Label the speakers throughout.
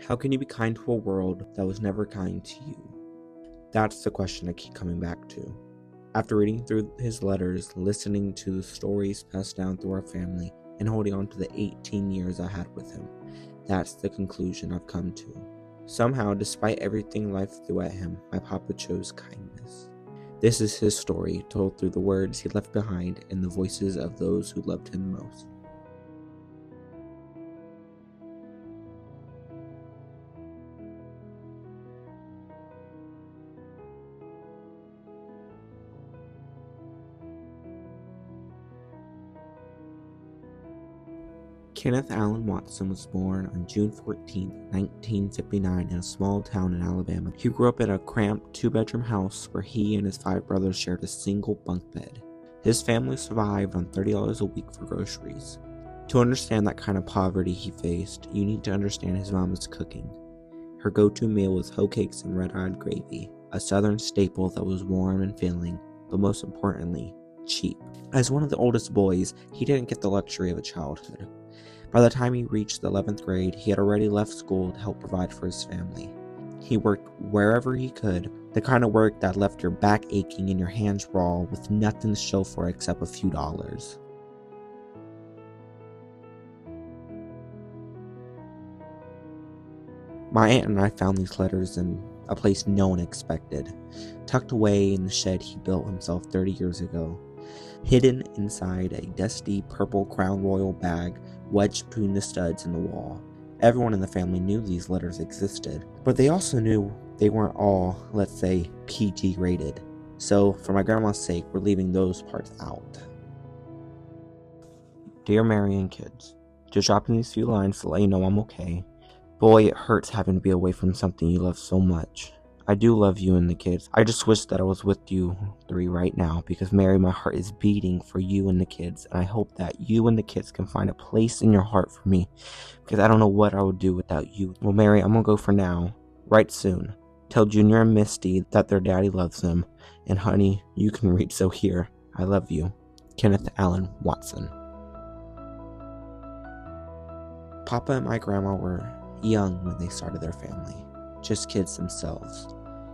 Speaker 1: How can you be kind to a world that was never kind to you? That's the question I keep coming back to. After reading through his letters, listening to the stories passed down through our family, and holding on to the 18 years I had with him, that's the conclusion I've come to. Somehow, despite everything life threw at him, my papa chose kindness. This is his story, told through the words he left behind and the voices of those who loved him most. Kenneth Allen Watson was born on June 14, 1959 in a small town in Alabama. He grew up in a cramped two-bedroom house where he and his 5 brothers shared a single bunk bed. His family survived on $30 a week for groceries. To understand that kind of poverty he faced, you need to understand his mama's cooking. Her go-to meal was hoe cakes and red-eyed gravy, a southern staple that was warm and filling, but most importantly, cheap. As one of the oldest boys, he didn't get the luxury of a childhood. By the time he reached the 11th grade, he had already left school to help provide for his family. He worked wherever he could, the kind of work that left your back aching and your hands raw with nothing to show for it except a few dollars. My aunt and I found these letters in a place no one expected, tucked away in the shed he built himself 30 years ago. Hidden inside a dusty purple Crown Royal bag wedged between the studs in the wall. Everyone in the family knew these letters existed, but they also knew they weren't all, let's say, PG rated. So, for my grandma's sake, we're leaving those parts out. Dear Mary and kids, just dropping these few lines to let you know I'm okay. Boy, it hurts having to be away from something you love so much. I do love you and the kids. I just wish that I was with you 3 right now, because Mary, my heart is beating for you and the kids, and I hope that you and the kids can find a place in your heart for me, because I don't know what I would do without you. Well, Mary, I'm gonna go for now, right soon. Tell Junior and Misty that their daddy loves them, and honey, you can read, so here, I love you. Kenneth Allen Watson. Papa and my grandma were young when they started their family, just kids themselves.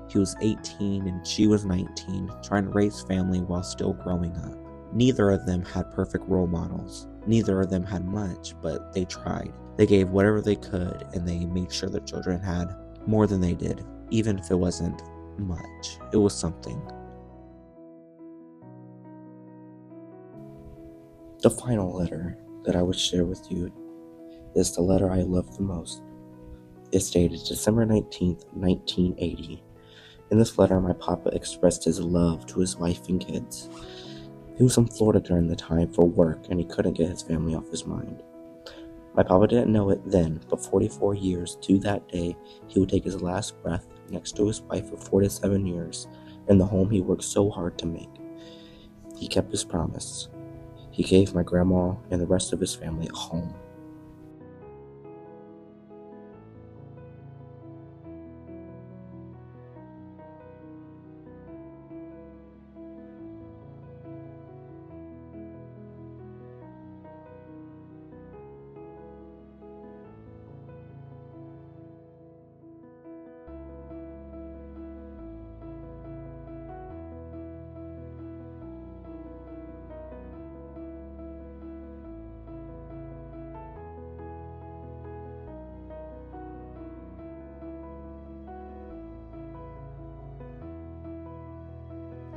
Speaker 1: He was 18 and she was 19, trying to raise family while still growing up. Neither of them had perfect role models. Neither of them had much, but they tried. They gave whatever they could, and they made sure their children had more than they did, even if it wasn't much. It was something. The final letter that I would share with you is the letter I love the most. It's dated December 19th, 1980. In this letter, my papa expressed his love to his wife and kids. He was in Florida during the time for work, and he couldn't get his family off his mind. My papa didn't know it then, but 44 years to that day, he would take his last breath next to his wife of 47 years in the home he worked so hard to make. He kept his promise. He gave my grandma and the rest of his family a home.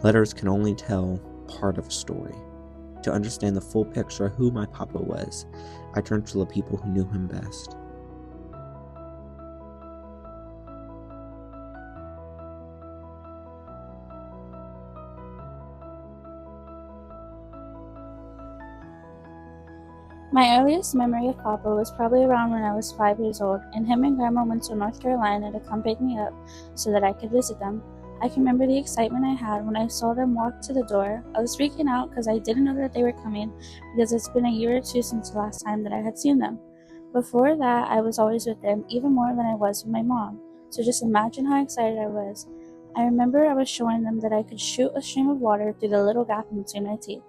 Speaker 1: Letters can only tell part of a story. To understand the full picture of who my papa was, I turned to the people who knew him best.
Speaker 2: My earliest memory of Papa was probably around when I was 5 years old, and him and Grandma went to North Carolina to come pick me up so that I could visit them. I can remember the excitement I had when I saw them walk to the door. I was freaking out because I didn't know that they were coming, because it's been a year or two since the last time that I had seen them. Before that, I was always with them, even more than I was with my mom, so just imagine how excited I was. I remember I was showing them that I could shoot a stream of water through the little gap in between my teeth.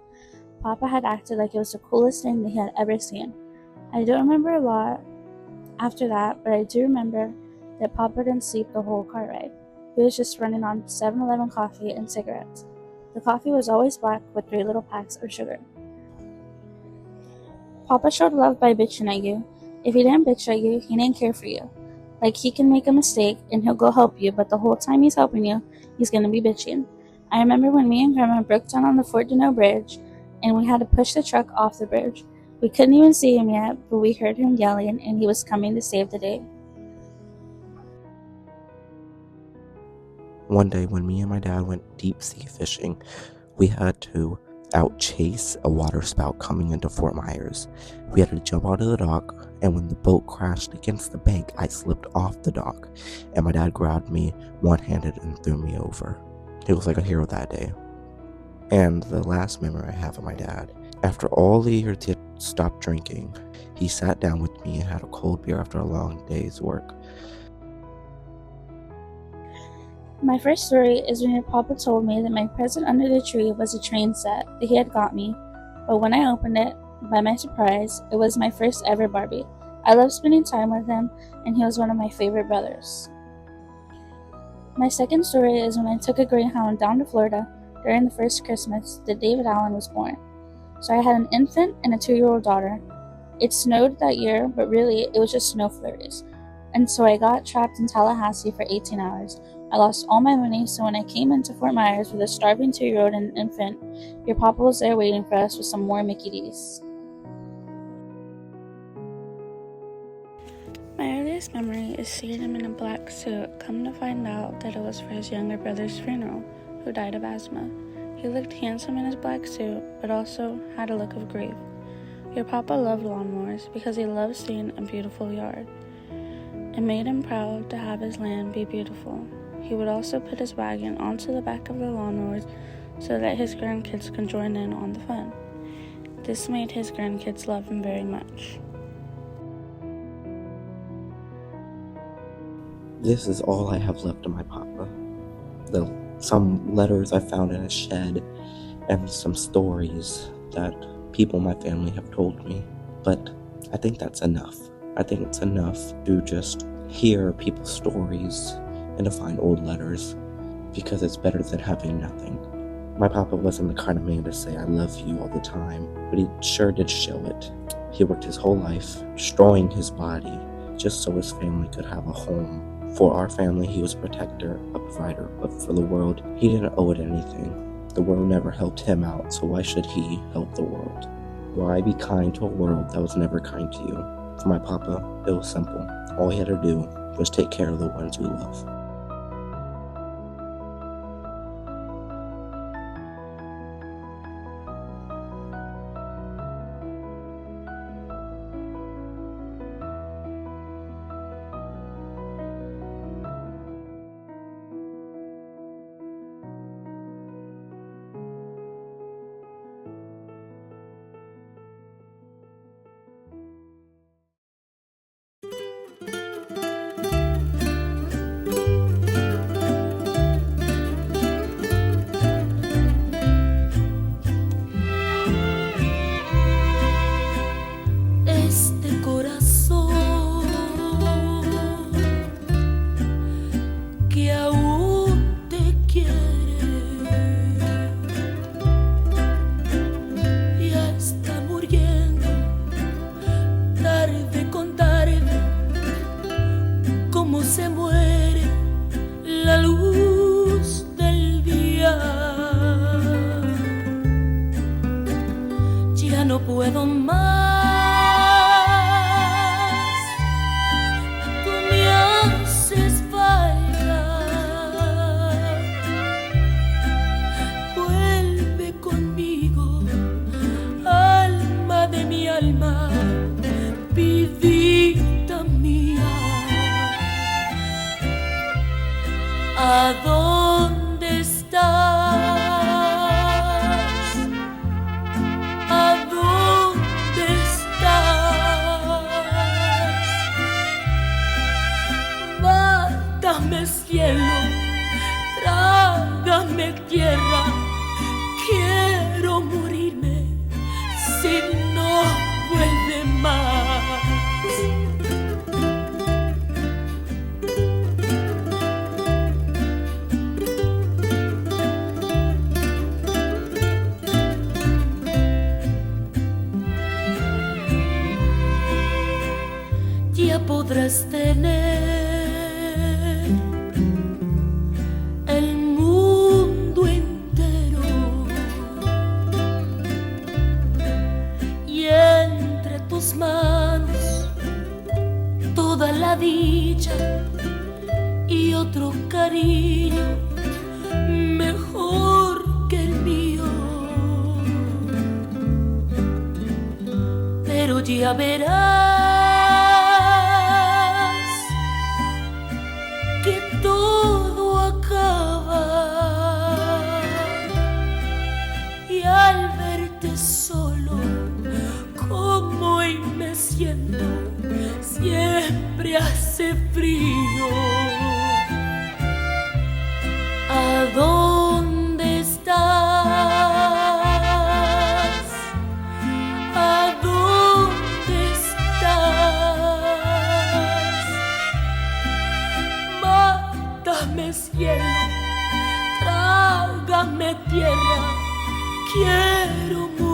Speaker 2: Papa had acted like it was the coolest thing that he had ever seen. I don't remember a lot, after that, but I do remember that Papa didn't sleep the whole car ride. He was just running on 7-Eleven coffee and cigarettes. The coffee was always black with 3 little packs of sugar. Papa showed love by bitching at you. If he didn't bitch at you, he didn't care for you. Like, he can make a mistake and he'll go help you, but the whole time he's helping you, he's gonna be bitching. I remember when me and Grandma broke down on the Fort Deneau Bridge and we had to push the truck off the bridge. We couldn't even see him yet, but we heard him yelling and he was coming to save the day.
Speaker 1: One day when me and my dad went deep sea fishing, we had to outchase a water spout coming into Fort Myers. We had to jump onto the dock, and when the boat crashed against the bank, I slipped off the dock, and my dad grabbed me one-handed and threw me over. He was like a hero that day. And the last memory I have of my dad, after all the years he had stopped drinking, he sat down with me and had a cold beer after a long day's work.
Speaker 2: My first story is when your papa told me that my present under the tree was a train set that he had got me, but when I opened it, by my surprise, it was my first ever Barbie. I loved spending time with him, and he was one of my favorite brothers. My second story is when I took a Greyhound down to Florida during the first Christmas that David Allen was born. So I had an infant and a 2-year-old daughter. It snowed that year, but really it was just snow flurries. And so I got trapped in Tallahassee for 18 hours. I lost all my money, so when I came into Fort Myers with a starving 2-year-old and an infant, your papa was there waiting for us with some more Mickey D's. My earliest memory is seeing him in a black suit, come to find out that it was for his younger brother's funeral, who died of asthma. He looked handsome in his black suit, but also had a look of grief. Your papa loved lawnmowers because he loved seeing a beautiful yard. It made him proud to have his land be beautiful. He would also put his wagon onto the back of the lawnmowers so that his grandkids could join in on the fun. This made his grandkids love him very much.
Speaker 1: This is all I have left of my papa. Some letters I found in a shed and some stories that people in my family have told me. But I think that's enough. I think it's enough to just hear people's stories and to find old letters, because it's better than having nothing. My papa wasn't the kind of man to say I love you all the time, but he sure did show it. He worked his whole life destroying his body just so his family could have a home. For our family, he was a protector, a provider, but for the world, he didn't owe it anything. The world never helped him out, so why should he help the world? Why be kind to a world that was never kind to you? For my papa, it was simple. All he had to do was take care of the ones we love.
Speaker 3: No puedo más, tú me haces falta, vuelve conmigo, alma de mi alma, vidita mía, ¿a dónde estás? Cielo, trágame tierra, quiero morirme si no vuelve más. ya podrás tener el mundo entero y entre tus manos toda la dicha y otro cariño mejor que el mío. Pero ya verás que todo acaba y al verte solo como hoy me siento siempre hace frío. ¿A dónde estás? ¿A dónde estás? Mátame cielo, trágame tierra, quiero morir.